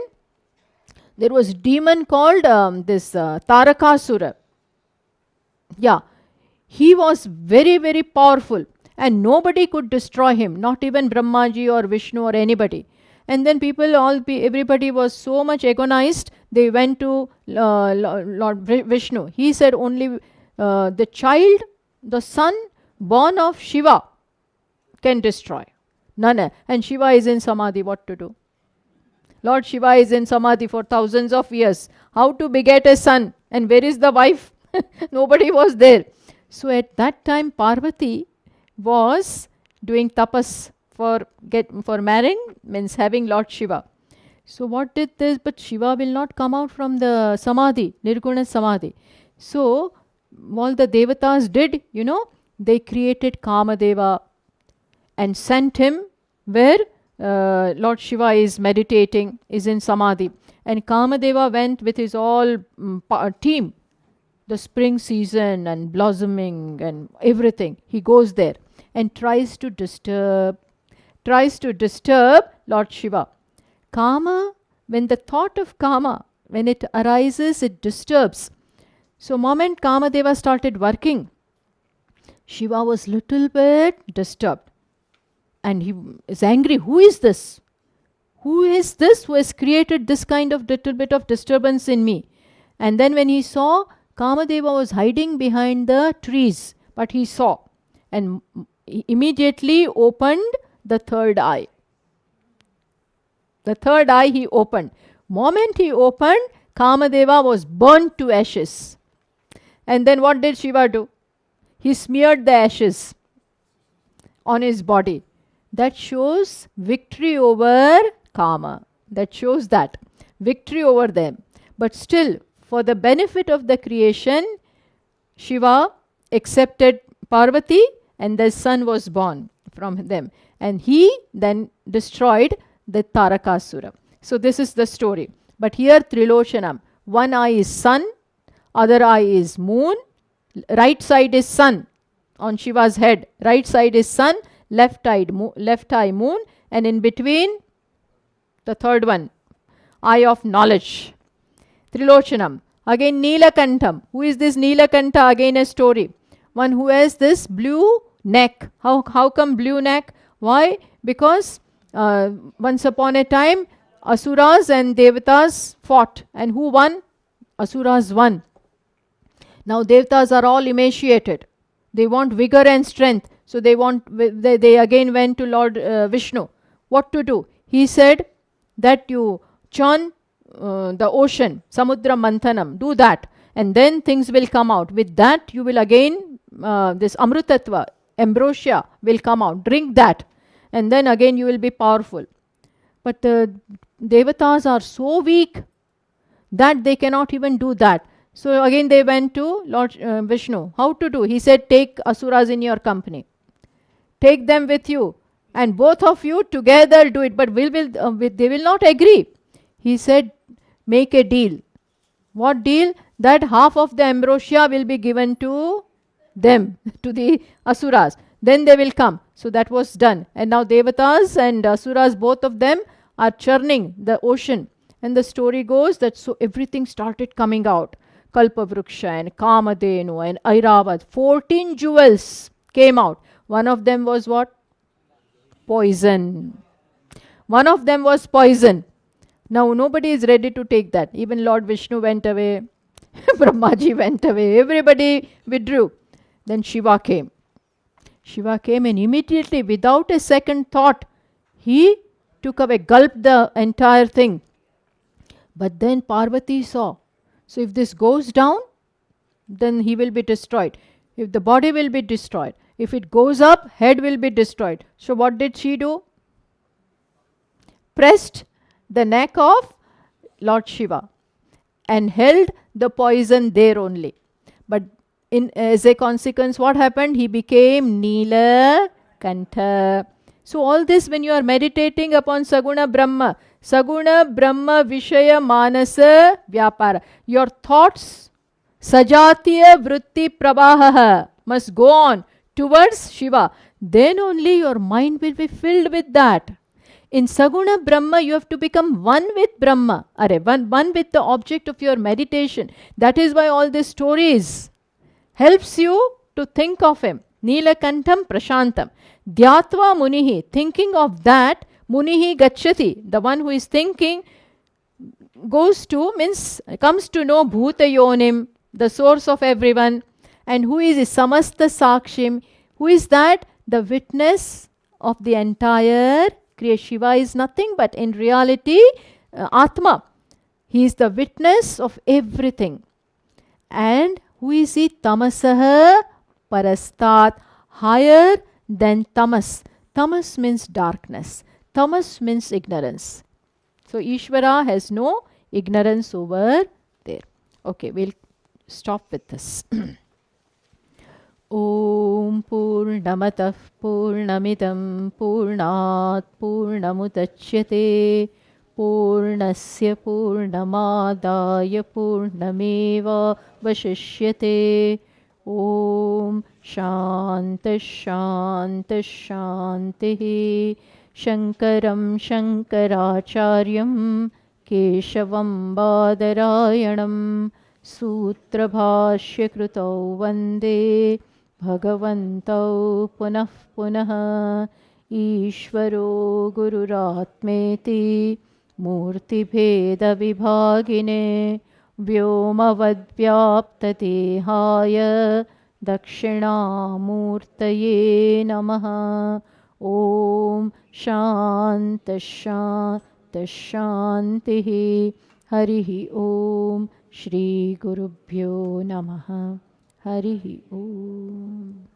there was demon called Tarakasura. Yeah. He was very, very powerful. And nobody could destroy him. Not even Brahmaji or Vishnu or anybody. And then everybody was so much agonized. They went to Lord Vishnu. He said only the child, the son born of Shiva can destroy. None. And Shiva is in Samadhi. What to do? Lord Shiva is in Samadhi for thousands of years. How to beget a son? And where is the wife? Nobody was there. So at that time, Parvati was doing tapas for marrying, means having Lord Shiva. So what did this? But Shiva will not come out from the Samadhi, Nirguna Samadhi. So all the Devatas did, they created Kamadeva and sent him where Lord Shiva is meditating, is in Samadhi. And Kamadeva went with his all team, the spring season and blossoming and everything. He goes there and tries to disturb Lord Shiva. Kama, when the thought of Kama, when it arises, it disturbs. So moment Kamadeva started working, Shiva was little bit disturbed. And he is angry. Who is this? Who is this who has created this kind of little bit of disturbance in me? And then when he saw, Kamadeva was hiding behind the trees. But he saw. And he immediately opened the third eye. The third eye he opened. Moment he opened, Kamadeva was burnt to ashes. And then what did Shiva do? He smeared the ashes on his body. That shows victory over Kama. that shows that victory over them. But still, for the benefit of the creation, Shiva accepted Parvati and the son was born from them. And he then destroyed the Tarakasura. So this is the story. But here Triloshanam, one eye is sun, other eye is moon, right side is sun on Shiva's head, right side is sun, left eye moon, and in between the third one, eye of knowledge. Triloshanam. Again Neelakantham. Who is this Neelakantha? Again a story. One who has this blue neck. How come blue neck? Why? Because once upon a time Asuras and Devatas fought, and who won? Asuras won. Now Devatas are all emaciated. They want vigor and strength. So they again went to Lord Vishnu. What to do? He said that you churn the ocean, Samudra Manthanam, do that, and then things will come out. With that you will again, this Amrutatva, ambrosia will come out. Drink that, and then again you will be powerful. But the Devatas are so weak that they cannot even do that. So again they went to Lord Vishnu. How to do? He said, take Asuras in your company. Take them with you, and both of you together do it. But they will not agree. He said, make a deal. What deal? That half of the ambrosia will be given to them, to the Asuras. Then they will come. So that was done. And now Devatas and Asuras, both of them, are churning the ocean. And the story goes that so everything started coming out. Kalpavruksha and Kamadhenu and Airavad. 14 jewels came out. One of them was what? Poison. One of them was poison. Now nobody is ready to take that. Even Lord Vishnu went away. Brahmaji went away. Everybody withdrew. Then Shiva came. Shiva came and immediately, without a second thought, he took away, gulped the entire thing. But then Parvati saw. So if this goes down, then he will be destroyed. If the body will be destroyed. If it goes up, head will be destroyed. So what did she do? Pressed the neck of Lord Shiva and held the poison there only. But as a consequence, what happened? He became Neelakantha. So all this, when you are meditating upon Saguna Brahma Vishaya Manasa Vyapara, your thoughts, Sajatiya Vritti Prabaha, must go on towards Shiva. Then only your mind will be filled with that. In Saguna Brahma, you have to become one with Brahma, one with the object of your meditation. That is why all these stories helps you to think of him. Neelakantham Prashantam. Adhyatma Munihi. Thinking of that, Munihi Gacchati. The one who is thinking comes to know Bhuta Yonim, the source of everyone. And who is Samasta Sakshim? Who is that? The witness of the entire creation. Shiva is nothing but in reality Atma. He is the witness of everything. And who is he? Tamasaha Parastat. Higher than Tamas. Tamas means darkness. Tamas means ignorance. So Ishvara has no ignorance over there. Okay, we'll stop with this. Om Purnamatah Purnamidam Purnat Purnamudachyate Purnasya Purnamadaya Purnameva Vashishyate. Om Shanta Shanta Shantihi. Shankaram Shankaracharyam Keshavam Badarayanam Sutra Bhashya Krutau Vande Bhagavantau Punah Punah Ishvaro Gururatmeti Murti Bheda Vibhagine Vyomavadvyaptatehaya Dakshinamurtaye Namaha. Om Shanta Shanta Shantihi. Harihi Om. Shri Gurubhyo Namaha. Harihi Om.